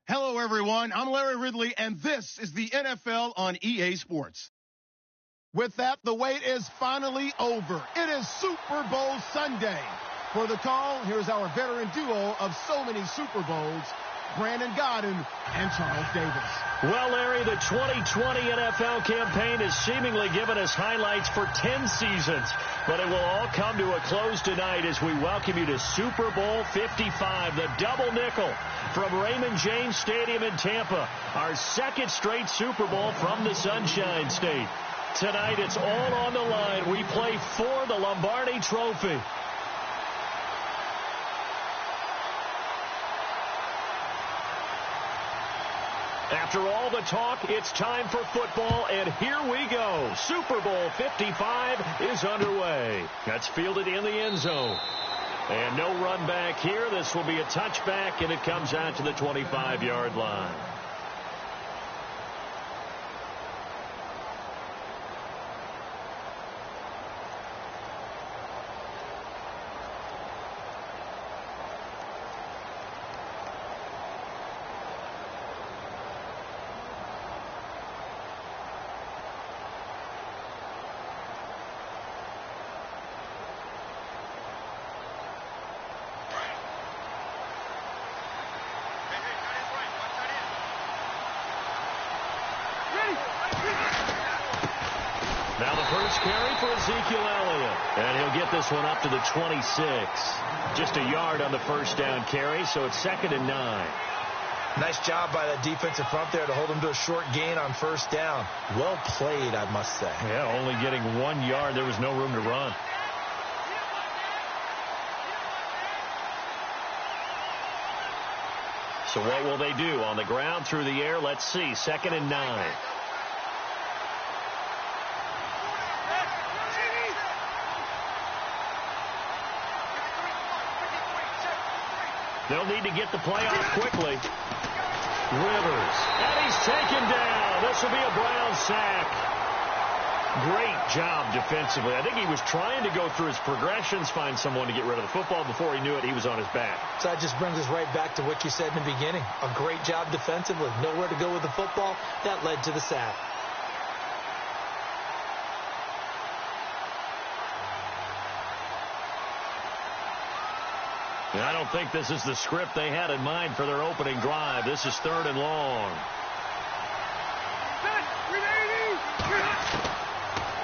Hello, everyone. I'm Larry Ridley, and this is the NFL on EA Sports. With that, the wait is finally over. It is Super Bowl Sunday. For the call, here's our veteran duo of so many Super Bowls, Brandon Godden and Charles Davis. Well, Larry, the 2020 NFL campaign has seemingly given us highlights for 10 seasons, but it will all come to a close tonight as we welcome you to Super Bowl 55, the double nickel from Raymond James Stadium in Tampa, our second straight Super Bowl from the Sunshine State. Tonight, it's all on the line. We play for the Lombardi Trophy. After all the talk, it's time for football, and here we go. Super Bowl 55 is underway. That's fielded in the end zone. And no run back here. This will be a touchback, and it comes out to the 25-yard line. Now the first carry for Ezekiel Elliott. And he'll get this one up to the 26. Just a yard on the first down carry, so it's 2nd and 9. Nice job by the defensive front there to hold him to a short gain on first down. Well played, I must say. Yeah, only getting 1 yard. There was no room to run. So what will they do? On the ground, through the air? Let's see. 2nd and 9. They'll need to get the play off quickly. Rivers. And he's taken down. This will be a Brown sack. Great job defensively. I think he was trying to go through his progressions, find someone to get rid of the football. Before he knew it, he was on his back. So that just brings us right back to what you said in the beginning. A great job defensively. Nowhere to go with the football. That led to the sack. I don't think this is the script they had in mind for their opening drive. This is 3rd and long.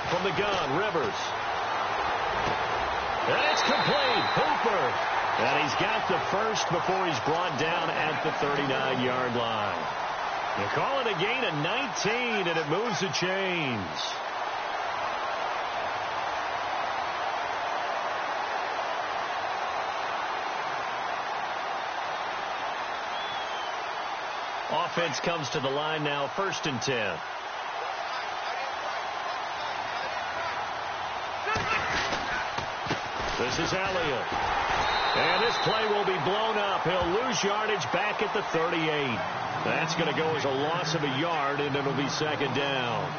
From the gun, Rivers. And it's complete. Hooper. And he's got the first before he's brought down at the 39-yard line. They call it a gain of 19, and it moves the chains. Offense comes to the line now, 1st and 10. This is Elliott. And this play will be blown up. He'll lose yardage back at the 38. That's going to go as a loss of a yard, and it'll be 2nd down.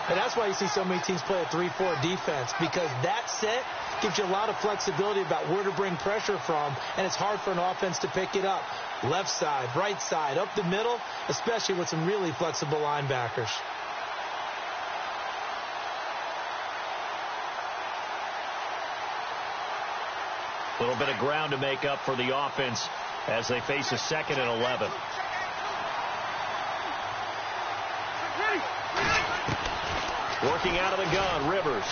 And that's why you see so many teams play a 3-4 defense, because that set gives you a lot of flexibility about where to bring pressure from, and it's hard for an offense to pick it up. Left side, right side, up the middle, especially with some really flexible linebackers. A little bit of ground to make up for the offense as they face a 2nd and 11. Working out of the gun, Rivers.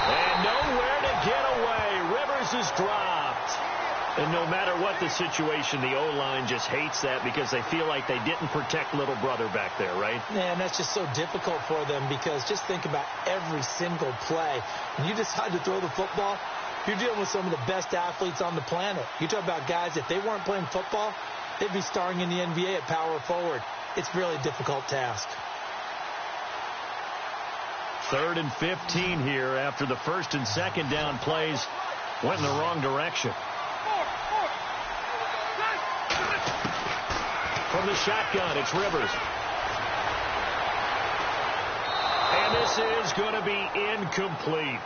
And nowhere to get away. Rivers is dropped. And no matter what the situation, the O-line just hates that because they feel like they didn't protect little brother back there, right? Man, that's just so difficult for them, because just think about every single play. When you decide to throw the football, you're dealing with some of the best athletes on the planet. You talk about guys, if they weren't playing football, they'd be starring in the NBA at power forward. It's a really difficult task. 3rd and 15 here after the 1st and 2nd down plays went in the wrong direction. From the shotgun, it's Rivers. And this is going to be incomplete.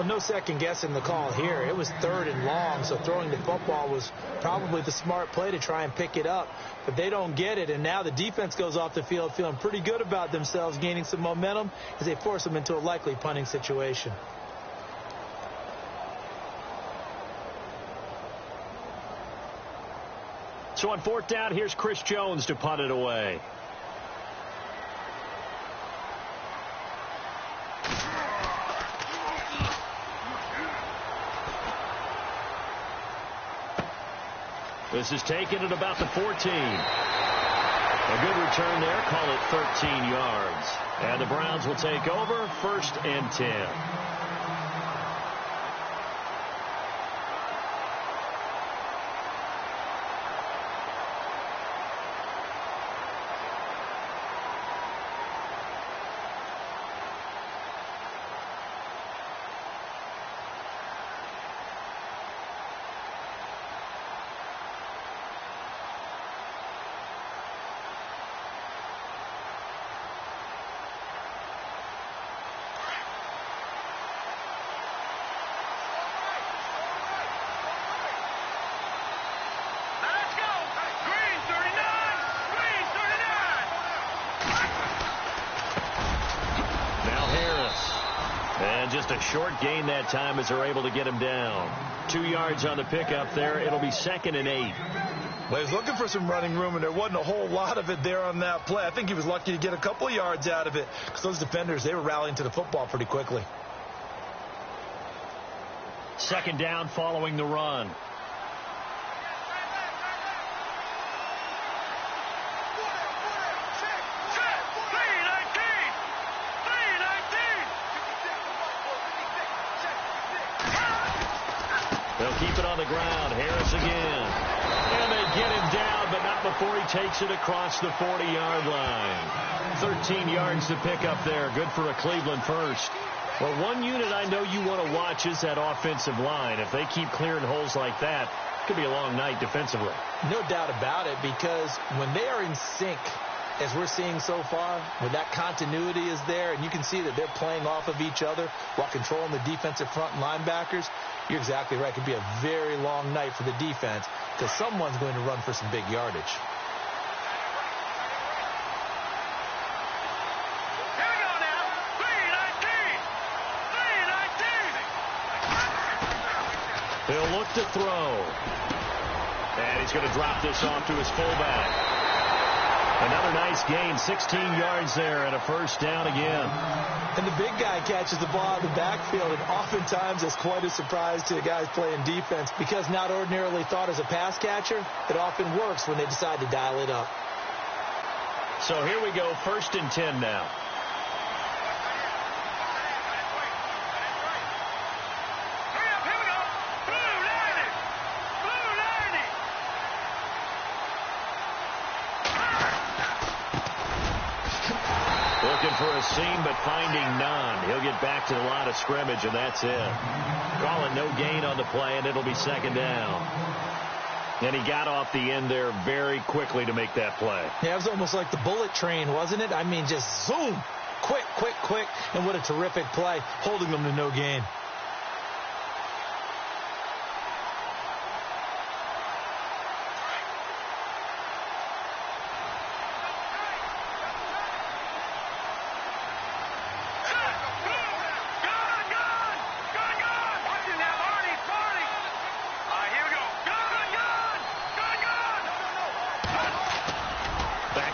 Well, no second guessing the call here. It was 3rd and long, so throwing the football was probably the smart play to try and pick it up. But they don't get it, and now the defense goes off the field feeling pretty good about themselves, gaining some momentum as they force them into a likely punting situation. So on 4th down, here's Chris Jones to punt it away. This is taken at about the 14. A good return there. Call it 13 yards. And the Browns will take over 1st and 10. Just a short gain that time as they're able to get him down. 2 yards on the pickup there. It'll be 2nd and 8. Well, he was looking for some running room, and there wasn't a whole lot of it there on that play. I think he was lucky to get a couple of yards out of it because those defenders, they were rallying to the football pretty quickly. 2nd down following the run. They'll keep it on the ground. Harris again. And they get him down, but not before he takes it across the 40-yard line. 13 yards to pick up there. Good for a Cleveland first. Well, one unit I know you want to watch is that offensive line. If they keep clearing holes like that, it could be a long night defensively. No doubt about it, because when they are in sync, as we're seeing so far, when that continuity is there, and you can see that they're playing off of each other while controlling the defensive front and linebackers, you're exactly right. It could be a very long night for the defense because someone's going to run for some big yardage. He'll look to throw. And he's going to drop this off to his fullback. Another nice gain, 16 yards there, and a 1st down again. And the big guy catches the ball in the backfield, and oftentimes it's quite a surprise to the guys playing defense because not ordinarily thought as a pass catcher, it often works when they decide to dial it up. So here we go, 1st and 10 now. Looking for a seam, but finding none. He'll get back to the line of scrimmage, and that's it. Call it no gain on the play, and it'll be 2nd down. And he got off the end there very quickly to make that play. Yeah, it was almost like the bullet train, wasn't it? I mean, just zoom. Quick, quick, quick. And what a terrific play, holding them to no gain.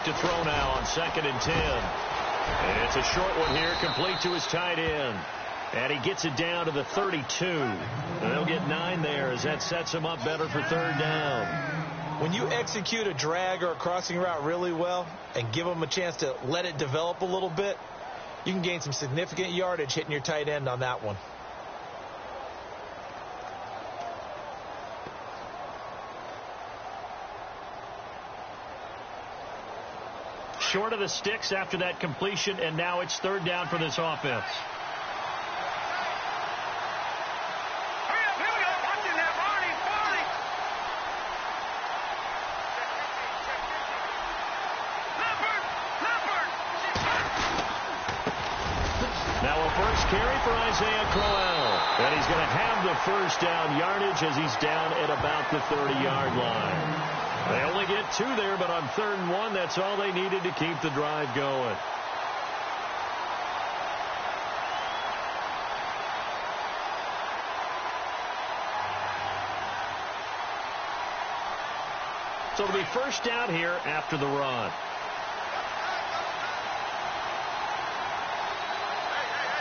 To throw now on 2nd and 10. And it's a short one here, complete to his tight end. And he gets it down to the 32. And they'll get 9 there as that sets him up better for 3rd down. When you execute a drag or a crossing route really well and give them a chance to let it develop a little bit, you can gain some significant yardage hitting your tight end on that one. Short of the sticks after that completion, and now it's 3rd down for this offense. Now a first carry for Isaiah Crowell. And he's going to have the first down yardage as he's down at about the 30-yard line. They only get 2 there, but on 3rd and 1, that's all they needed to keep the drive going. So it'll be first down here after the run.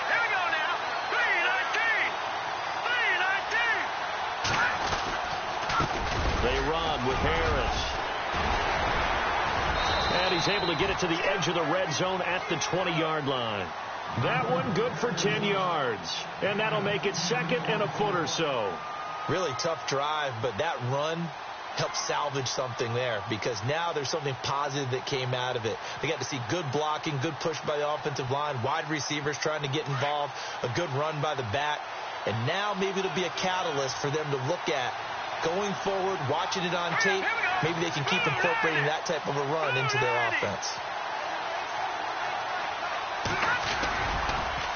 Here we go now. 3-19. They run with Harris. And he's able to get it to the edge of the red zone at the 20-yard line. That one good for 10 yards. And that'll make it 2nd and a foot or so. Really tough drive, but that run helped salvage something there because now there's something positive that came out of it. They got to see good blocking, good push by the offensive line, wide receivers trying to get involved, a good run by the back. And now maybe it'll be a catalyst for them to look at going forward, watching it on tape. Maybe they can keep incorporating that type of a run into their offense.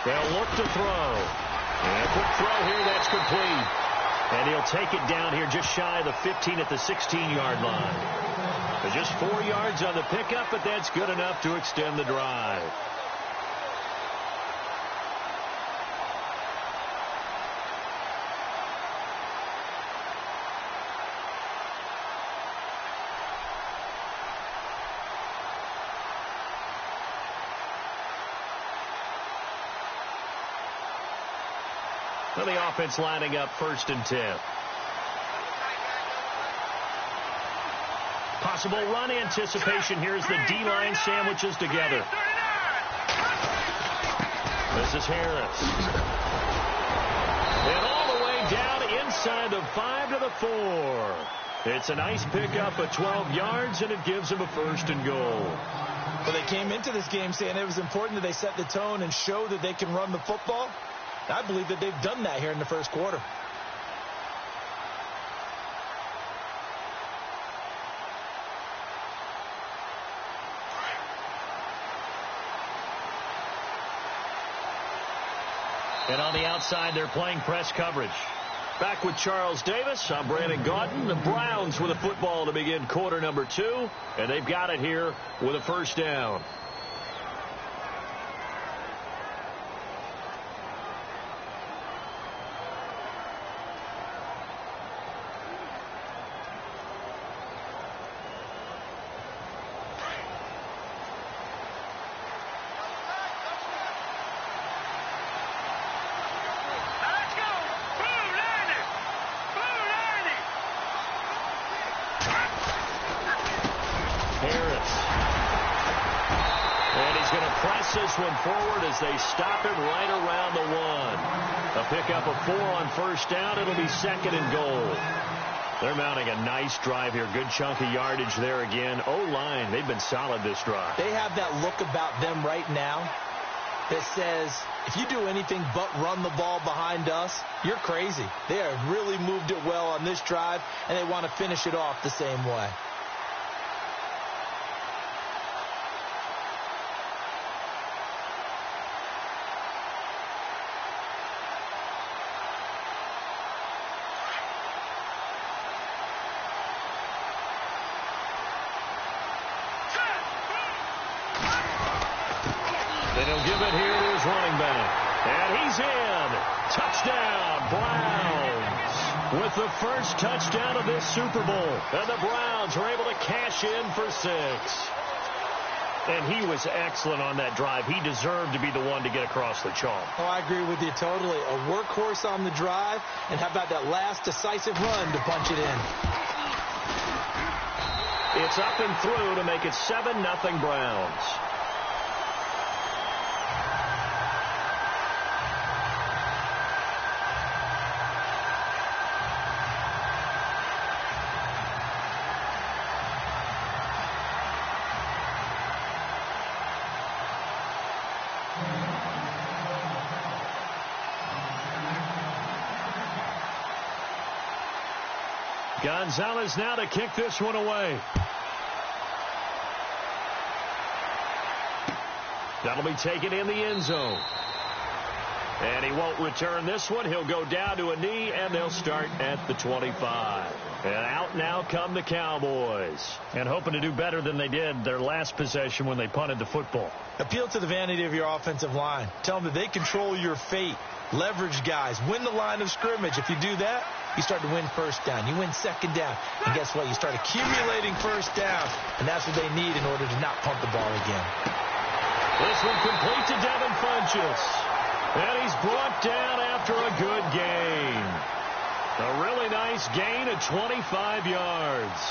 They'll look to throw. And a quick throw here, that's complete. And he'll take it down here just shy of the 15 at the 16-yard line. But just 4 yards on the pickup, but that's good enough to extend the drive. So the offense lining up 1st and 10. Possible run anticipation here as the D-line sandwiches together. This is Harris. And all the way down inside the 5 to the 4. It's a nice pickup of 12 yards, and it gives them a 1st and goal. Well, they came into this game saying it was important that they set the tone and show that they can run the football. I believe that they've done that here in the 1st quarter. And on the outside, they're playing press coverage. Back with Charles Davis, I'm Brandon Gaudin. The Browns with a football to begin quarter number 2, and they've got it here with a 1st down. This one forward as they stop him right around the 1. A pickup of 4 on 1st down. It'll be 2nd and goal. They're mounting a nice drive here. Good chunk of yardage there again. O-line, they've been solid this drive. They have that look about them right now that says, if you do anything but run the ball behind us, you're crazy. They have really moved it well on this drive, and they want to finish it off the same way. Then he'll give it here to his running back. And he's in. Touchdown, Browns. With the first touchdown of this Super Bowl. And the Browns are able to cash in for 6. And he was excellent on that drive. He deserved to be the one to get across the chalk. Oh, I agree with you totally. A workhorse on the drive. And how about that last decisive run to punch it in? It's up and through to make it 7-0 Browns. Gonzalez now to kick this one away. That'll be taken in the end zone. And he won't return this one. He'll go down to a knee, and they'll start at the 25. And out now come the Cowboys. And hoping to do better than they did their last possession when they punted the football. Appeal to the vanity of your offensive line. Tell them that they control your fate. Leverage guys. Win the line of scrimmage. If you do that, you start to win first down. You win second down. And guess what? You start accumulating first downs. And that's what they need in order to not punt the ball again. This one complete to Devin Funchess. And he's brought down after a good gain. A really nice gain of 25 yards.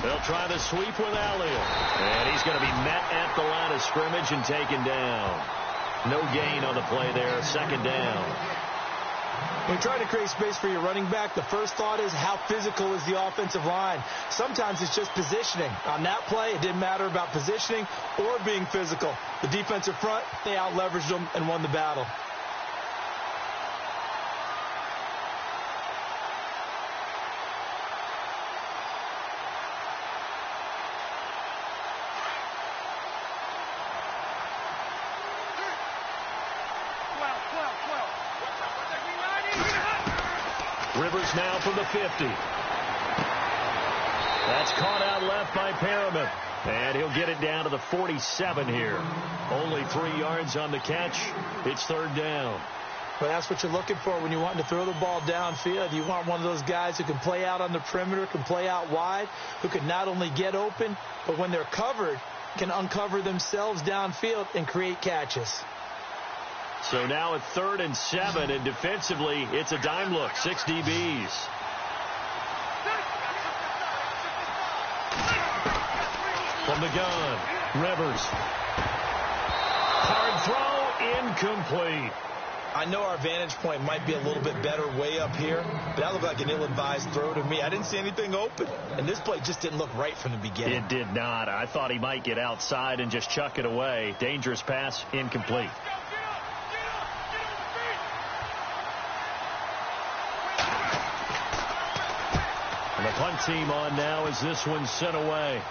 They'll try the sweep with Elliott. And he's going to be met at the line of scrimmage and taken down. No gain on the play there. Second down. When you're trying to create space for your running back, the first thought is how physical is the offensive line. Sometimes it's just positioning. On that play, it didn't matter about positioning or being physical. The defensive front, they out-leveraged them and won the battle. Rivers now from the 50. That's caught out left by Perriman. And he'll get it down to the 47 here. Only 3 yards on the catch. It's third down. Well, that's what you're looking for when you're wanting to throw the ball downfield. You want one of those guys who can play out on the perimeter, can play out wide, who can not only get open, but when they're covered, can uncover themselves downfield and create catches. So now at 3rd and 7, and defensively, it's a dime look. 6 DBs. From the gun, Rivers. Hard throw, incomplete. I know our vantage point might be a little bit better way up here, but that looked like an ill-advised throw to me. I didn't see anything open, and this play just didn't look right from the beginning. It did not. I thought he might get outside and just chuck it away. Dangerous pass, incomplete. And the punt team on now as this one's sent away.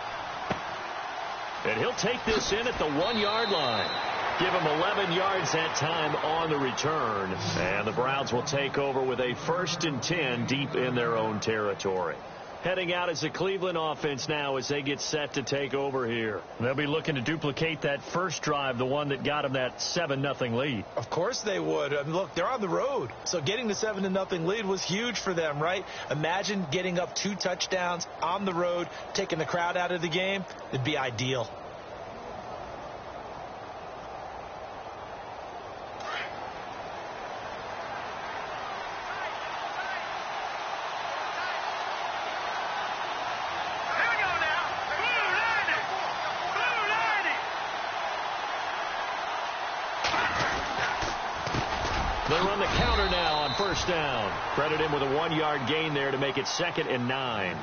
And he'll take this in at the 1-yard line. Give him 11 yards that time on the return. And the Browns will take over with a 1st and 10 deep in their own territory. Heading out as the Cleveland offense now as they get set to take over here. They'll be looking to duplicate that first drive, the one that got them that 7-0 lead. Of course they would. I mean, look, they're on the road. So getting the 7-0 lead was huge for them, right? Imagine getting up 2 touchdowns on the road, taking the crowd out of the game. It'd be ideal. They run the counter now on first down. Credit him with a 1-yard gain there to make it 2nd and 9.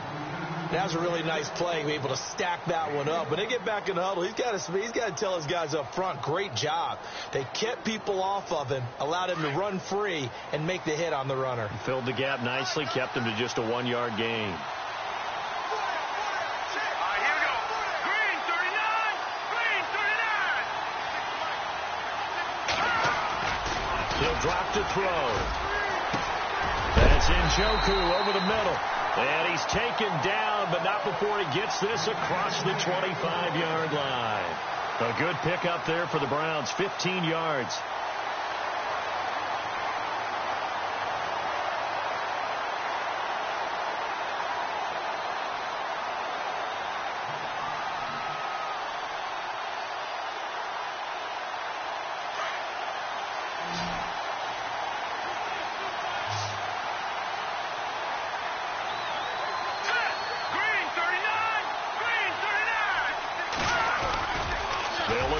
That was a really nice play, be able to stack that one up. When they get back in the huddle, he's got to tell his guys up front, great job. They kept people off of him, allowed him to run free, and make the hit on the runner. Filled the gap nicely, kept him to just a 1-yard gain. He'll drop to throw. That's Njoku over the middle. And he's taken down, but not before he gets this across the 25-yard line. A good pickup there for the Browns, 15 yards.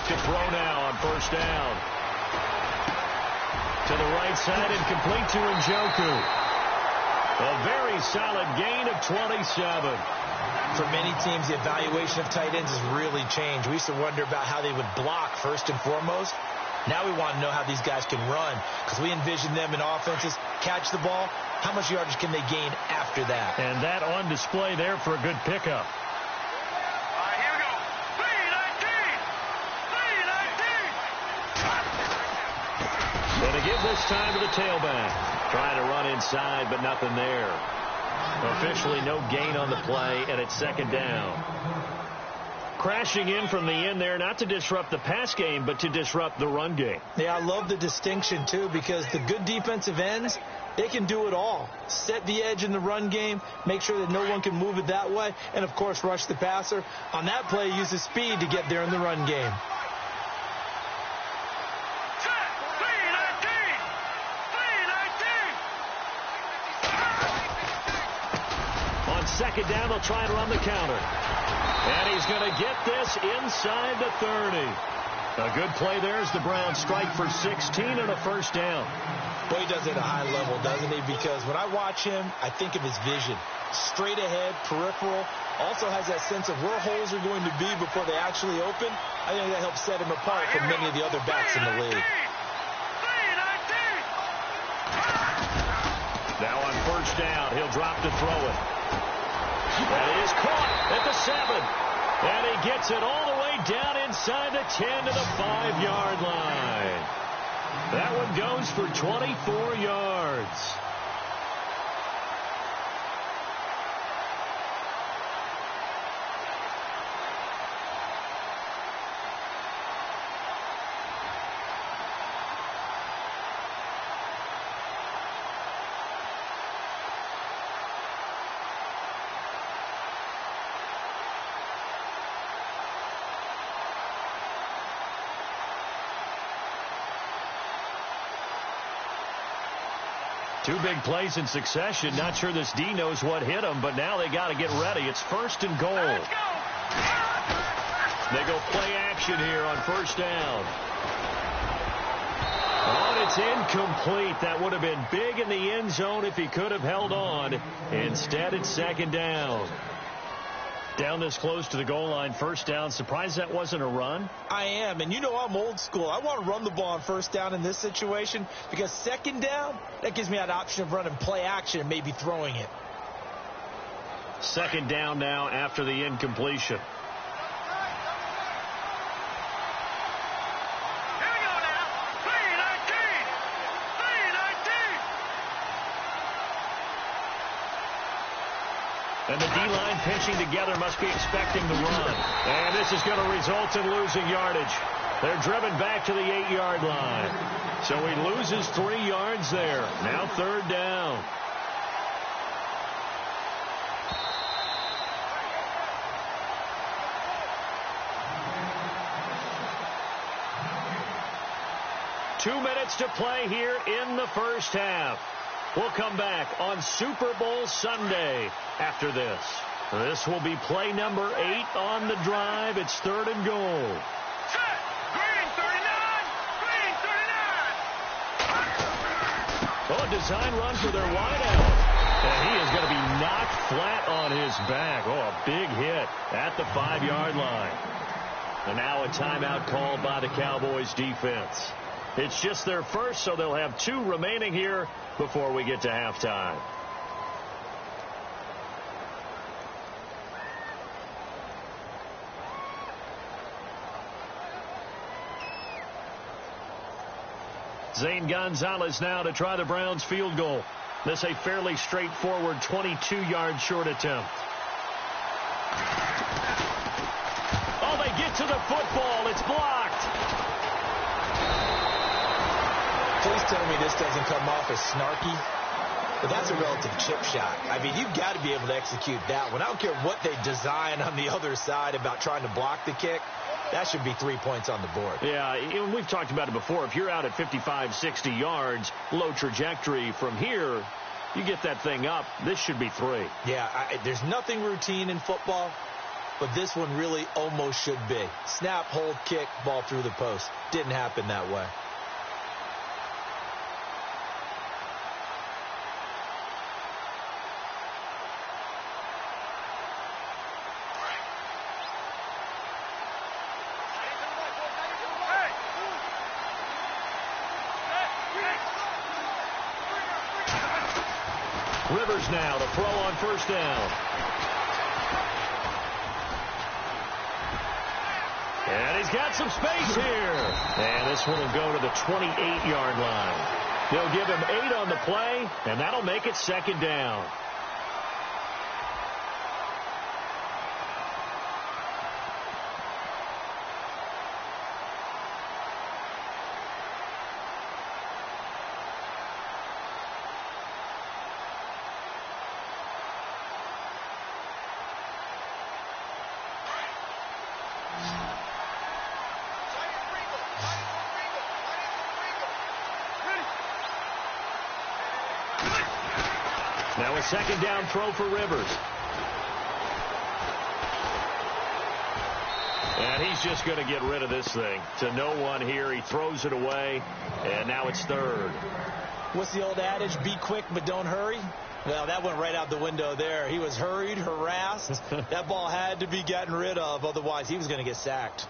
To throw now on first down. To the right side and complete to Njoku. A very solid gain of 27. For many teams, the evaluation of tight ends has really changed. We used to wonder about how they would block first and foremost. Now we want to know how these guys can run, because we envision them in offenses catch the ball. How much yardage can they gain after that? And that on display there for a good pickup. All right, here we go. 3-19. 3-19. Going to give this time to the tailback. Trying to run inside, but nothing there. Officially no gain on the play, and it's second down. Crashing in from the end there, not to disrupt the pass game, but to disrupt the run game. Yeah, I love the distinction, too, because the good defensive ends, they can do it all. Set the edge in the run game, make sure that no one can move it that way, and, of course, rush the passer. On that play, use the speed to get there in the run game. Second down, they'll try and run the counter. And he's going to get this inside the 30. A good play there as the Browns strike for 16 and a first down. Boy, he does it at a high level, doesn't he? Because when I watch him, I think of his vision. Straight ahead, peripheral. Also has that sense of where holes are going to be before they actually open. I think that helps set him apart from many of the other backs in the league. Now on first down, he'll drop to throw it. That is caught at the 7. And he gets it all the way down inside the 10 to the 5-yard line. That one goes for 24 yards. Two big plays in succession. Not sure this D knows what hit him, but now they got to get ready. It's first and goal. They go play action here on first down. Oh, and it's incomplete. That would have been big in the end zone if he could have held on. Instead, it's second down. Down this close to the goal line, first down. Surprised that wasn't a run? I am, and you know I'm old school. I want to run the ball on first down in this situation because second down, that gives me that option of running play action and maybe throwing it. Second down now after the incompletion. And the D-line pinching together must be expecting the run. And this is going to result in losing yardage. They're driven back to the 8-yard line. So he loses 3 yards there. Now third down. Two minutes to play here in the first half. We'll come back on Super Bowl Sunday after this. This will be play number 8 on the drive. It's third and goal. Set. Green 39. Green 39. Oh, a design run for their wideout. And he is going to be knocked flat on his back. Oh, a big hit at the 5-yard line. And now a timeout called by the Cowboys defense. It's just their first, so they'll have 2 remaining here before we get to halftime. Zane Gonzalez now to try the Browns field goal. This a fairly straightforward 22-yard short attempt. Oh, they get to the football. It's blocked. Please tell me this doesn't come off as snarky, but that's a relative chip shot. I mean, you've got to be able to execute that one. I don't care what they design on the other side about trying to block the kick. That should be 3 points on the board. Yeah, we've talked about it before. If you're out at 55, 60 yards, low trajectory from here, you get that thing up. This should be 3. Yeah, there's nothing routine in football, but this one really almost should be. Snap, hold, kick, ball through the post. Didn't happen that way. Rivers now to throw on first down. And he's got some space here. And this one will go to the 28-yard line. They'll give him 8 on the play, and that'll make it second down. Now a second down throw for Rivers. And he's just going to get rid of this thing. To no one here. He throws it away. And now it's third. What's the old adage? Be quick, but don't hurry. Well, that went right out the window there. He was hurried, harassed. That ball had to be gotten rid of. Otherwise, he was going to get sacked.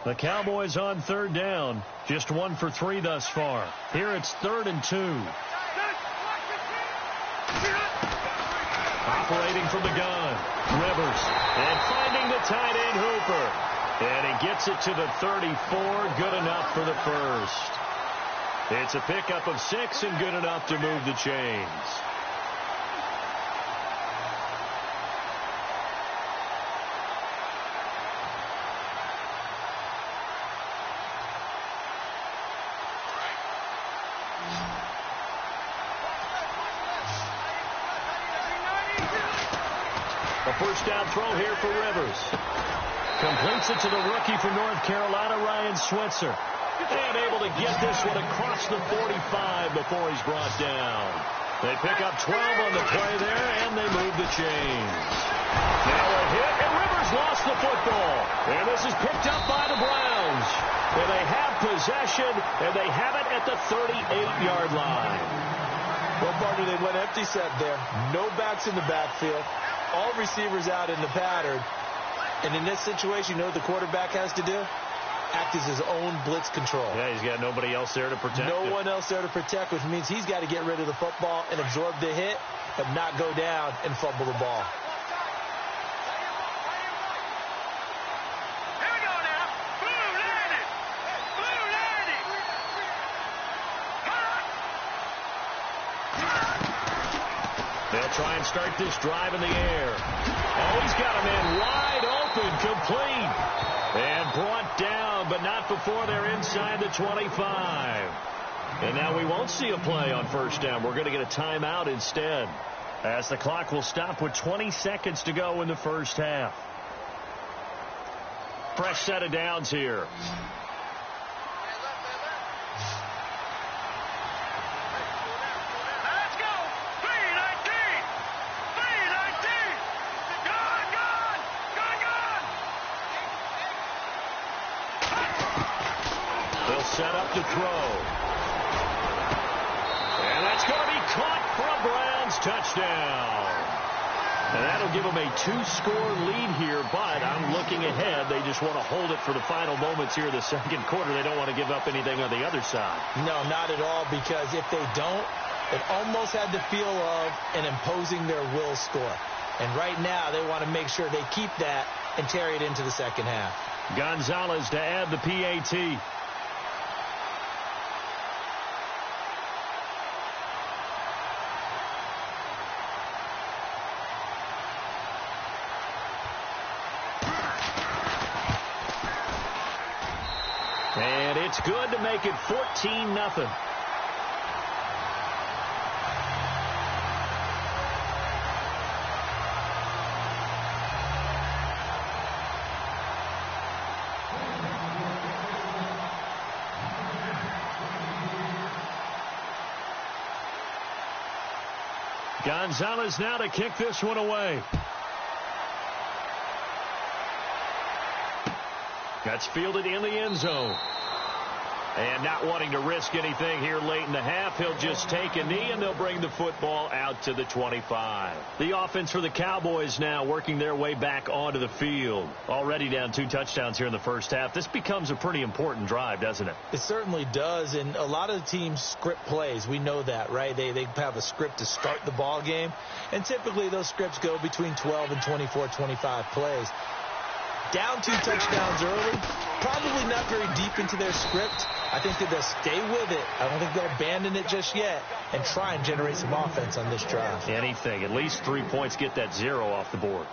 The Cowboys on third down. Just 1 for 3 thus far. Here it's 3rd and 2. Operating from the gun. Rivers. And finding the tight end Hooper. And he gets it to the 34. Good enough for the first. It's a pickup of 6 and good enough to move the chains. First down throw here for Rivers. Completes it to the rookie from North Carolina, Ryan Switzer. And able to get this one across the 45 before he's brought down. They pick up 12 on the play there, and they move the chains. Now a hit, and Rivers lost the football. And this is picked up by the Browns. And they have possession, and they have it at the 38-yard line. Well, partner, they went empty set there. No backs in the backfield. All receivers out in the pattern. And in this situation, you know what the quarterback has to do? Act as his own blitz control. Yeah, he's got nobody else there to protect him. No one else there to protect, which means he's got to get rid of the football and absorb the hit, but not go down and fumble the ball. Here we go now. Blue landed. Blue landed. They'll try and start this drive in the air. Oh, he's got a man wide open, complete. And brought down, but not before they're inside the 25. And now we won't see a play on first down. We're going to get a timeout instead, as the clock will stop with 20 seconds to go in the first half. Fresh set of downs here. Set up to throw. And that's going to be caught for a Browns touchdown. And that'll give them a 2-score lead here, but I'm looking ahead. They just want to hold it for the final moments here in the second quarter. They don't want to give up anything on the other side. No, not at all, because if they don't, it almost had the feel of an imposing their will score. And right now, they want to make sure they keep that and carry it into the second half. Gonzalez to add the PAT. And it's good to make it 14-0. Gonzalez now to kick this one away. That's fielded in the end zone. And not wanting to risk anything here late in the half, he'll just take a knee, and they'll bring the football out to the 25. The offense for the Cowboys now working their way back onto the field. Already down 2 touchdowns here in the first half. This becomes a pretty important drive, doesn't it? It certainly does, and a lot of the teams script plays. We know that, right? They have a script to start the ball game, and typically those scripts go between 12 and 24, 25 plays. Down 2 touchdowns early, probably not very deep into their script. I think that they'll stay with it. I don't think they'll abandon it just yet and try and generate some offense on this drive. Anything. At least 3 points, get that 0 off the board.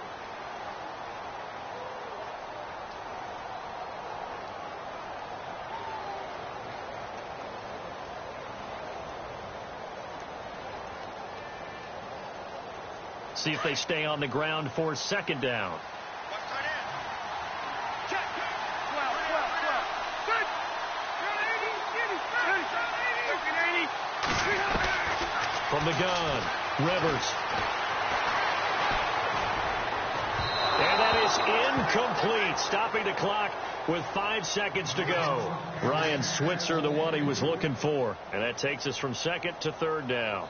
See if they stay on the ground for second down. From the gun, Rivers. And that is incomplete. Stopping the clock with 5 seconds to go. Ryan Switzer, the one he was looking for. And that takes us from second to third down.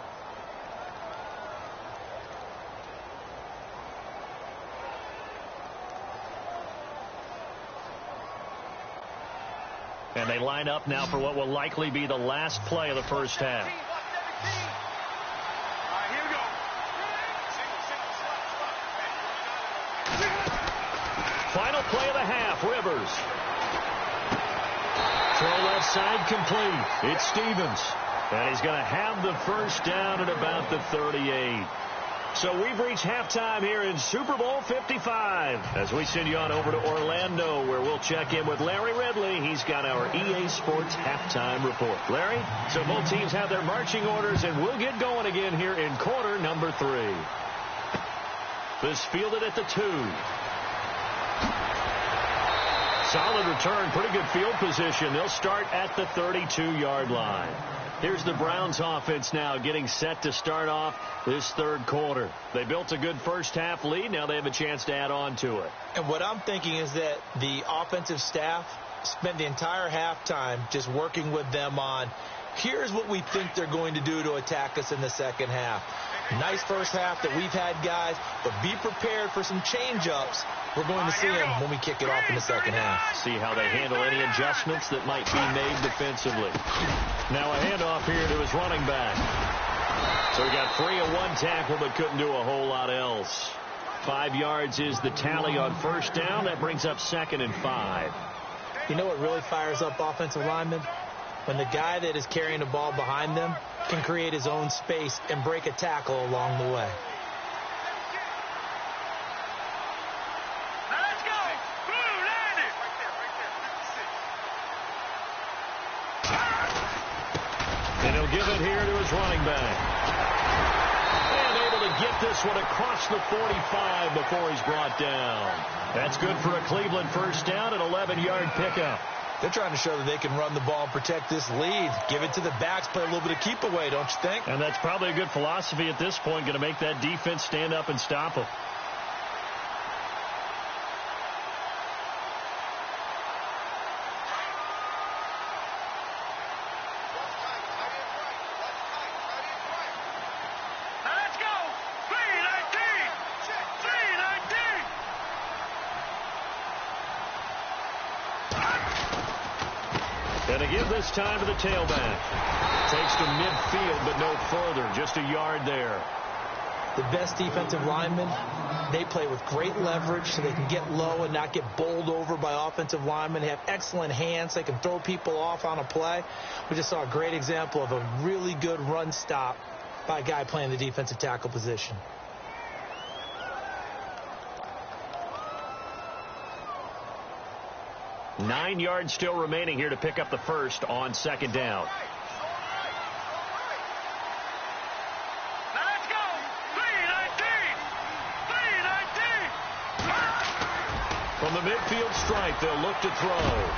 And they line up now for what will likely be the last play of the first half. Final play of the half, Rivers. Throw left side complete. It's Stevens. And he's going to have the first down at about the 38. So we've reached halftime here in Super Bowl 55 as we send you on over to Orlando, where we'll check in with Larry Ridley. He's got our EA Sports halftime report. Larry, so both teams have their marching orders, and we'll get going again here in quarter number 3. This fielded at the 2. Solid return, pretty good field position. They'll start at the 32-yard line. Here's the Browns offense now getting set to start off this third quarter. They built a good first half lead. Now they have a chance to add on to it. And what I'm thinking is that the offensive staff spent the entire halftime just working with them on, here's what we think they're going to do to attack us in the second half. Nice first half that we've had, guys, but be prepared for some change-ups. We're going to see them when we kick it off in the second half. See how they handle any adjustments that might be made defensively. Now a handoff here to his running back. So he got 3 on 1 tackle, but couldn't do a whole lot else. 5 yards is the tally on first down. That brings up 2nd and 5. You know what really fires up offensive linemen? When the guy that is carrying the ball behind them can create his own space and break a tackle along the way. And he'll give it here to his running back. And able to get this one across the 45 before he's brought down. That's good for a Cleveland first down, an 11-yard pickup. They're trying to show that they can run the ball and protect this lead. Give it to the backs, play a little bit of keep away, don't you think? And that's probably a good philosophy at this point, going to make that defense stand up and stop them. And to give this time to the tailback. Takes to midfield, but no further. Just a yard there. The best defensive linemen, they play with great leverage so they can get low and not get bowled over by offensive linemen. They have excellent hands. They can throw people off on a play. We just saw a great example of a really good run stop by a guy playing the defensive tackle position. Nine yards still remaining here to pick up the first on second down. Let's go. 319. From the midfield stripe, they'll look to throw.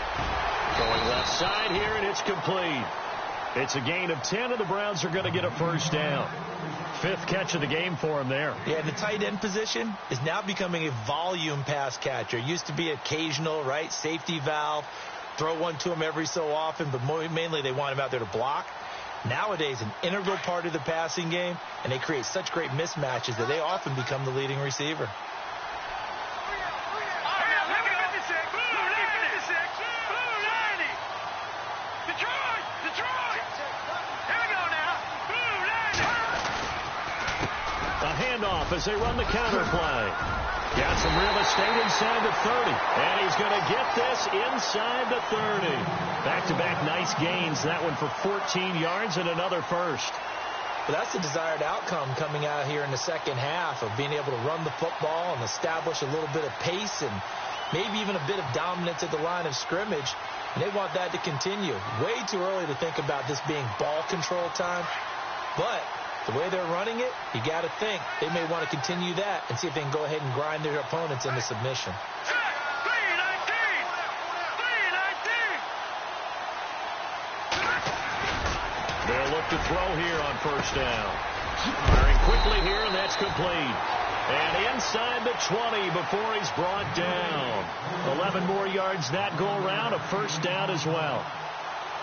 Going left side here, and it's complete. It's a gain of 10, and the Browns are going to get a first down. Fifth catch of the game for him there. Yeah, the tight end position is now becoming a volume pass catcher. It used to be occasional, right? Safety valve. throw one to him every so often, but mainly they want him out there to block. Nowadays, an integral part of the passing game, and they create such great mismatches that they often become the leading receiver. Handoff as they run the counter play. Got some real estate inside the 30. And he's going to get this inside the 30. Back-to-back nice gains. That one for 14 yards and another first. But that's the desired outcome coming out here in the second half of being able to run the football and establish a little bit of pace and maybe even a bit of dominance at the line of scrimmage. And they want that to continue. Way too early to think about this being ball control time. But the way they're running it, you got to think they may want to continue that and see if they can go ahead and grind their opponents into submission. They'll look to throw here on first down. Firing quickly here, and that's complete. And inside the 20 before he's brought down. 11 more yards that go around, a first down as well.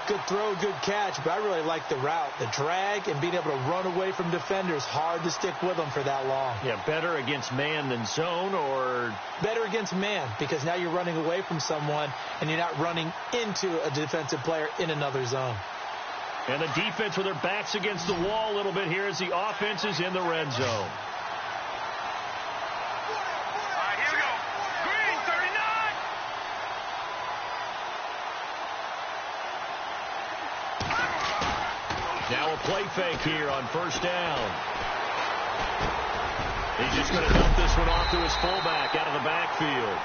Good throw, good catch, but I really like the route. The drag and being able to run away from defenders, hard to stick with them for that long. Yeah, better against man than zone, or? Better against man, because now you're running away from someone and you're not running into a defensive player in another zone. And the defense with their backs against the wall a little bit here as the offense is in the red zone. Now a play fake here on first down. He's just going to dump this one off to his fullback out of the backfield.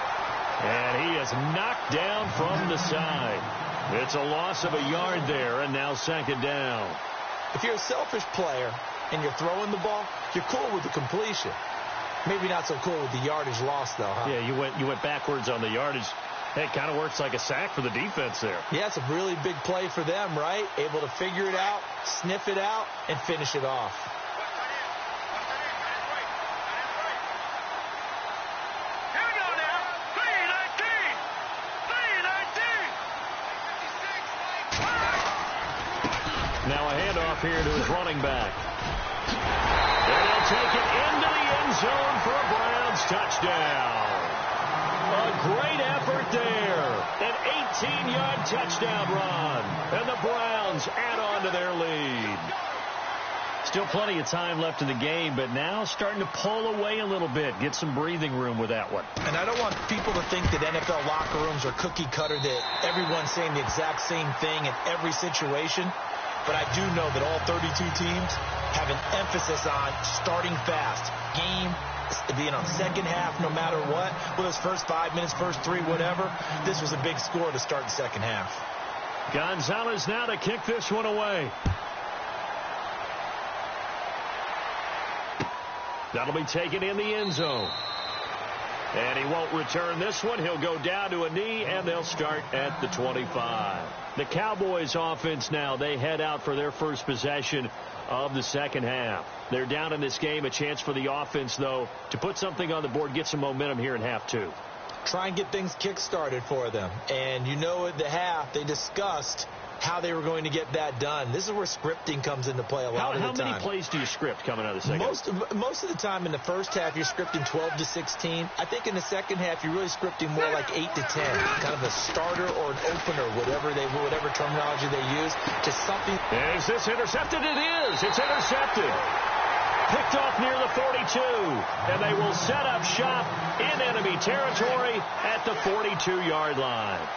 And he is knocked down from the side. It's a loss of a yard there, and now second down. If you're a selfish player and you're throwing the ball, you're cool with the completion. Maybe not so cool with the yardage loss, though, huh? Yeah, you went backwards on the yardage. Hey, it kind of works like a sack for the defense there. Yeah, it's a really big play for them, right? Able to figure it out, sniff it out, and finish it off. Here we go now. 3-19. Now a handoff here to his running back. And he'll take it into the end zone for a Browns touchdown. A great effort there. An 18-yard touchdown run. And the Browns add on to their lead. Still plenty of time left in the game, but now starting to pull away a little bit. Get some breathing room with that one. And I don't want people to think that NFL locker rooms are cookie cutter, that everyone's saying the exact same thing in every situation. But I do know that all 32 teams have an emphasis on starting fast. Game being on second half no matter what, whether it's first 5 minutes, first 3, whatever. This was a big score to start the second half. Gonzalez now to kick this one away. That'll be taken in the end zone. And he won't return this one. He'll go down to a knee, and they'll start at the 25. The Cowboys offense now, they head out for their first possession of the second half. They're down in this game. A chance for the offense, though, to put something on the board, get some momentum here in half two. Try and get things kick-started for them. And you know at the half, they discussed how they were going to get that done. This is where scripting comes into play a lot of the time. How many plays do you script coming out of the second half? Most of the time in the first half, you're scripting 12 to 16. I think in the second half, you're really scripting more like 8 to 10. Kind of a starter or an opener, whatever terminology they use. Just something. Is this intercepted? It is. It's intercepted. Picked off near the 42. And they will set up shop in enemy territory at the 42-yard line.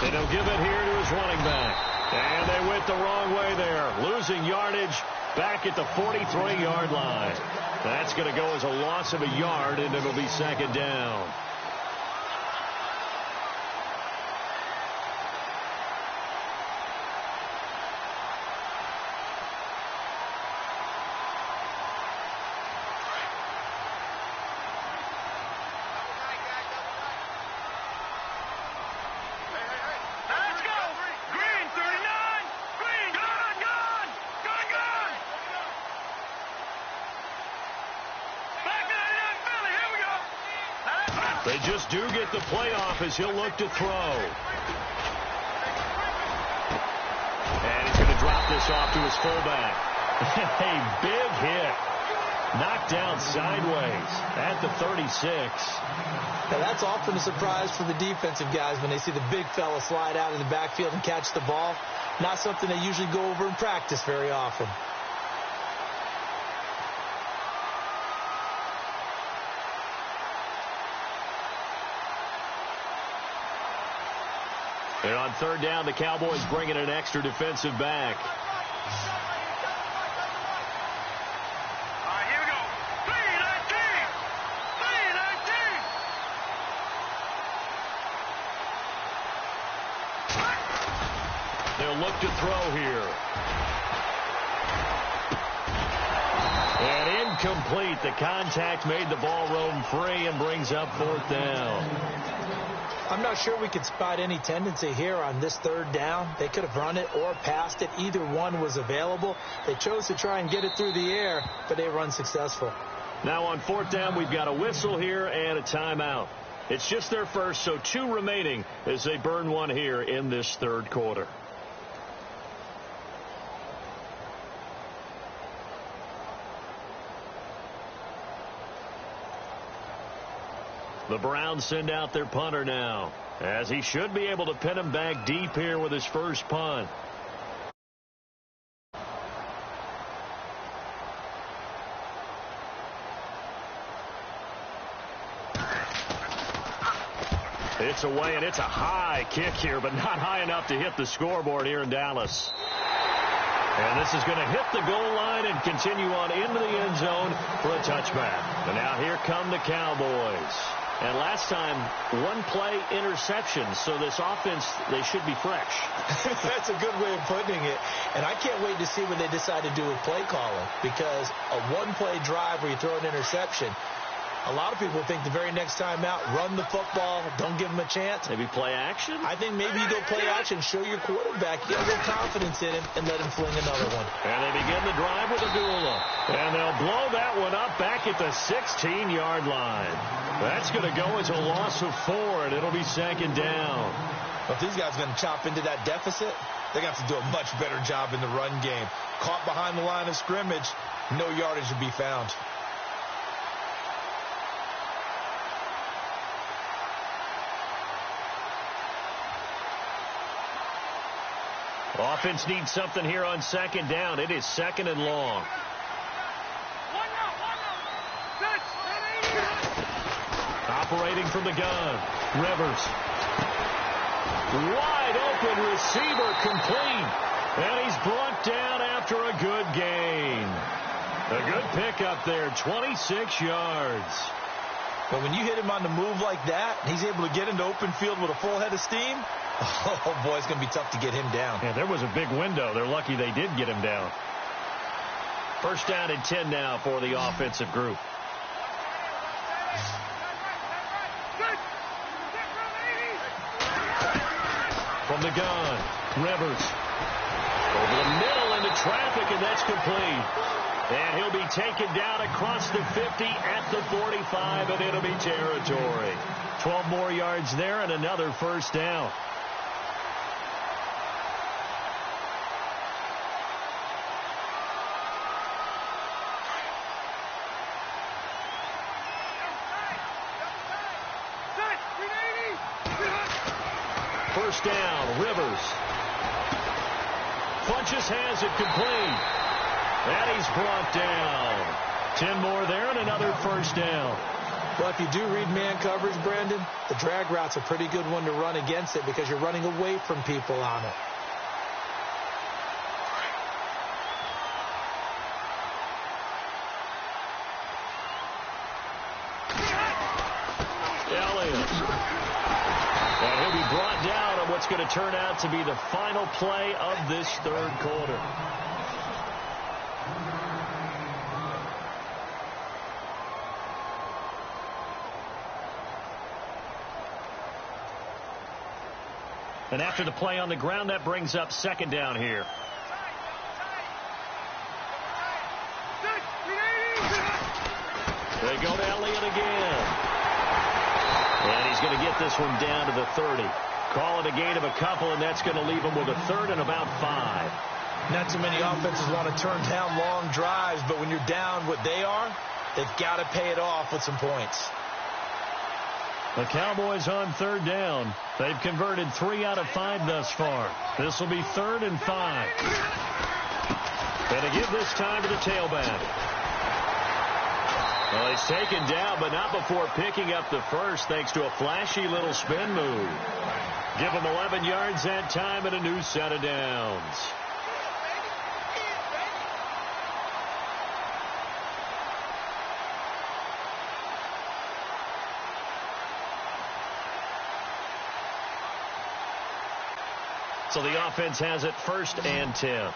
And he'll give it here to his running back. And they went the wrong way there. Losing yardage back at the 43-yard line. That's going to go as a loss of a yard, and it'll be second down. They just do get the playoff as he'll look to throw. And he's going to drop this off to his fullback. A big hit. Knocked down sideways at the 36. Now that's often a surprise for the defensive guys when they see the big fella slide out of the backfield and catch the ball. Not something they usually go over in practice very often. And on third down, the Cowboys bring in an extra defensive back. All right, here we go. 3-19. 3-19. They'll look to throw here. And incomplete. The contact made the ball roam free and brings up fourth down. I'm not sure we could spot any tendency here on this third down. They could have run it or passed it. Either one was available. They chose to try and get it through the air, but they were unsuccessful. Now on fourth down, we've got a whistle here and a timeout. It's just their first, so 2 remaining as they burn one here in this third quarter. The Browns send out their punter now, as he should be able to pin him back deep here with his first punt. It's away, and it's a high kick here, but not high enough to hit the scoreboard here in Dallas. And this is going to hit the goal line and continue on into the end zone for a touchback. And now here come the Cowboys. And last time, 1-play interception, so this offense, they should be fresh. That's a good way of putting it. And I can't wait to see what they decide to do with play calling, because a 1-play drive where you throw an interception, a lot of people think the very next time out, run the football, don't give them a chance. Maybe play action? I think maybe you go play action, show your quarterback, you have a little confidence in him, and let him fling another one. And they begin the drive with a duel. And they'll blow that one up back at the 16-yard line. That's going to go as a loss of 4, and it'll be second down. But if these guys are going to chop into that deficit, they're going to have to do a much better job in the run game. Caught behind the line of scrimmage, no yardage to be found. Offense needs something here on second down. It is second and long. Operating from the gun, Rivers. Wide open receiver, complete. And he's brought down after a good gain. A good pickup there, 26 yards. But when you hit him on the move like that, he's able to get into open field with a full head of steam. Oh, boy, it's going to be tough to get him down. Yeah, there was a big window. They're lucky they did get him down. First down and 10 now for the offensive group. From the gun, Rivers. Over the middle into traffic, and that's complete. And he'll be taken down across the 50 at the 45, and it'll be territory. 12 more yards there and another first down. First down, Rivers. Funches has it complete. And he's brought down. 10 more there and another first down. Well, if you do read man coverage, Brandon, the drag route's a pretty good one to run against it because you're running away from people on it. Elliott. And he'll be brought down on what's going to turn out to be the final play of this third quarter. And after the play on the ground, that brings up second down here. They go to Elliott again. And he's going to get this one down to the 30. Call it a gain of a couple, and that's going to leave him with a third and about 5. Not too many offenses want to turn down long drives, but when you're down what they are, they've got to pay it off with some points. The Cowboys on third down. They've converted 3 out of 5 thus far. This will be 3rd and 5. And to give this time to the tailback. Well, he's taken down, but not before picking up the first thanks to a flashy little spin move. Give him 11 yards that time and a new set of downs. So the offense has it 1st and 10.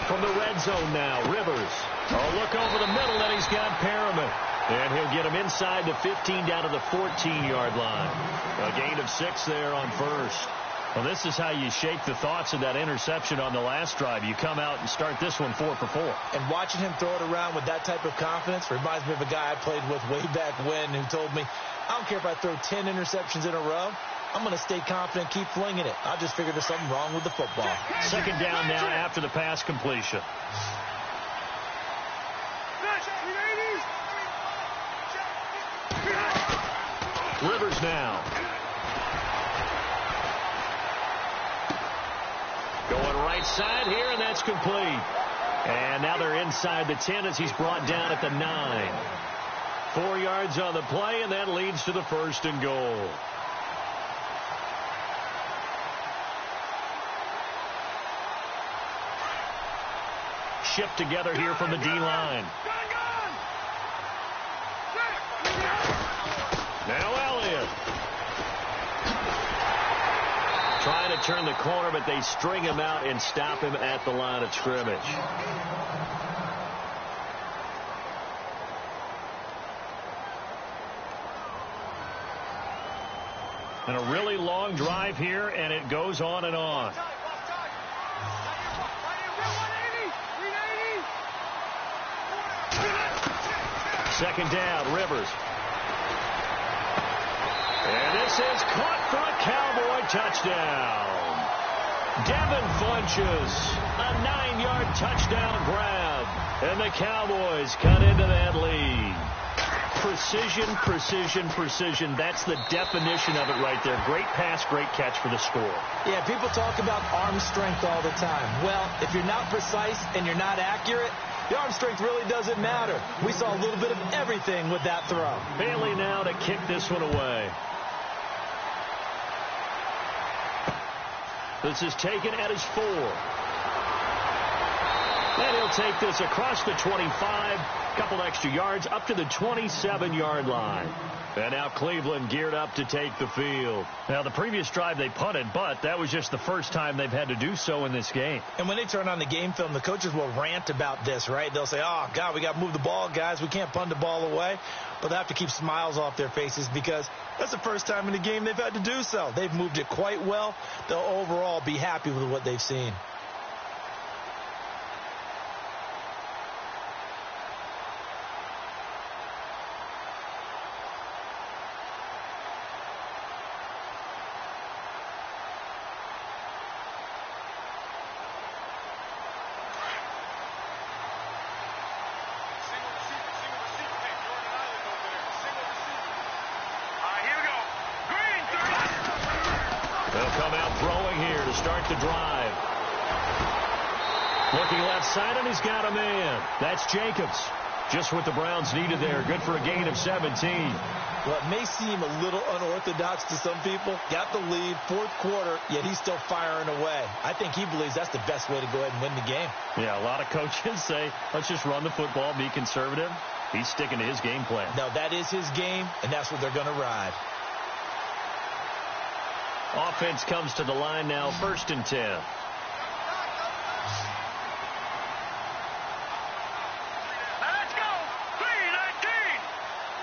From the red zone now, Rivers. Oh, look over the middle, and he's got Perriman. And he'll get him inside the 15 down to the 14-yard line. A gain of 6 there on first. Well, this is how you shake the thoughts of that interception on the last drive. You come out and start this one 4 for 4. And watching him throw it around with that type of confidence reminds me of a guy I played with way back when who told me, I don't care if I throw 10 interceptions in a row. I'm going to stay confident, keep flinging it. I just figured there's something wrong with the football. Second down now after the pass completion. Rivers now. Going right side here, and that's complete. And now they're inside the 10 as he's brought down at the 9. 4 yards on the play, and that leads to the 1st and goal. Shipped together here from the D-line. Now Elliott. Trying to turn the corner, but they string him out and stop him at the line of scrimmage. And a really long drive here, and it goes on and on. Second down, Rivers. And this is caught for a Cowboy touchdown. Devin Funches, a 9-yard touchdown grab. And the Cowboys cut into that lead. Precision, precision, precision. That's the definition of it right there. Great pass, great catch for the score. Yeah, people talk about arm strength all the time. Well, if you're not precise and you're not accurate, the arm strength really doesn't matter. We saw a little bit of everything with that throw. Bailey now to kick this one away. This is taken at his 4. And he'll take this across the 25, couple extra yards up to the 27-yard line. And now Cleveland geared up to take the field. Now, the previous drive they punted, but that was just the first time they've had to do so in this game. And when they turn on the game film, the coaches will rant about this, right? They'll say, oh, God, we got to move the ball, guys. We can't punt the ball away. But they have to keep smiles off their faces because that's the first time in the game they've had to do so. They've moved it quite well. They'll overall be happy with what they've seen. The drive. Looking left side, and he's got a man. That's Jacobs. Just what the Browns needed there. Good for a gain of 17. Well, it may seem a little unorthodox to some people. Got the lead, fourth quarter, yet he's still firing away. I think he believes that's the best way to go ahead and win the game. Yeah, a lot of coaches say, let's just run the football, be conservative. He's sticking to his game plan. No, that is his game, and that's what they're going to ride. Offense comes to the line now, 1st and 10. Let's go. 3-19.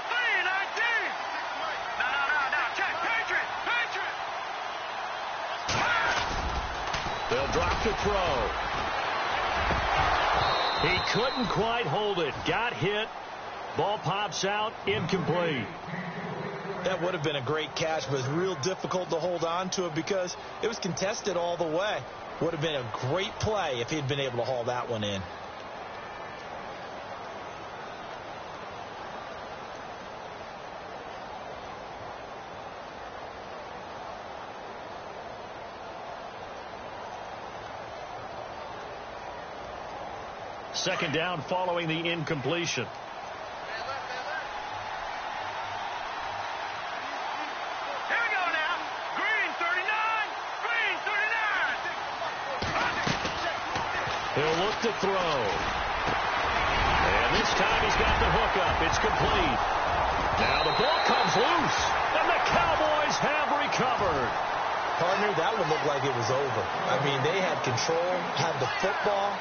3-19. No. Check. Patriot. They'll drop the throw. He couldn't quite hold it. Got hit. Ball pops out. Incomplete. That would have been a great catch, but it's real difficult to hold on to it because it was contested all the way. Would have been a great play if he'd been able to haul that one in. Second down following the incompletion. He'll look to throw. And this time he's got the hook up. It's complete. Now the ball comes loose. And the Cowboys have recovered. Partner, that one looked like it was over. I mean, they had control, had the football.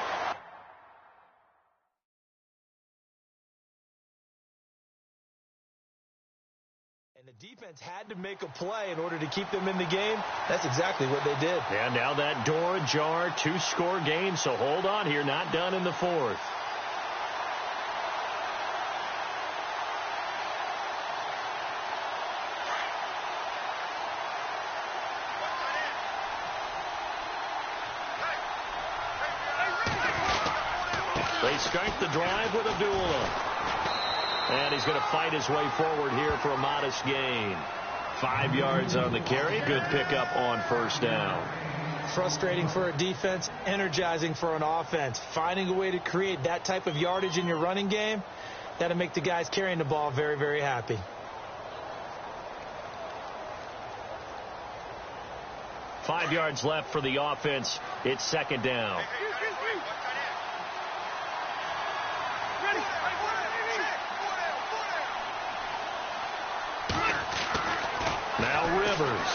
And the defense had to make a play in order to keep them in the game. That's exactly what they did. And now that door ajar, 2-score game. So hold on here, not done in the 4th. They start the drive with Abdullah. And he's going to fight his way forward here for a modest gain. 5 yards on the carry. Good pickup on 1st down. Frustrating for a defense, energizing for an offense. Finding a way to create that type of yardage in your running game, that'll make the guys carrying the ball very, very happy. Five yards left for the offense. It's 2nd down. Now Rivers.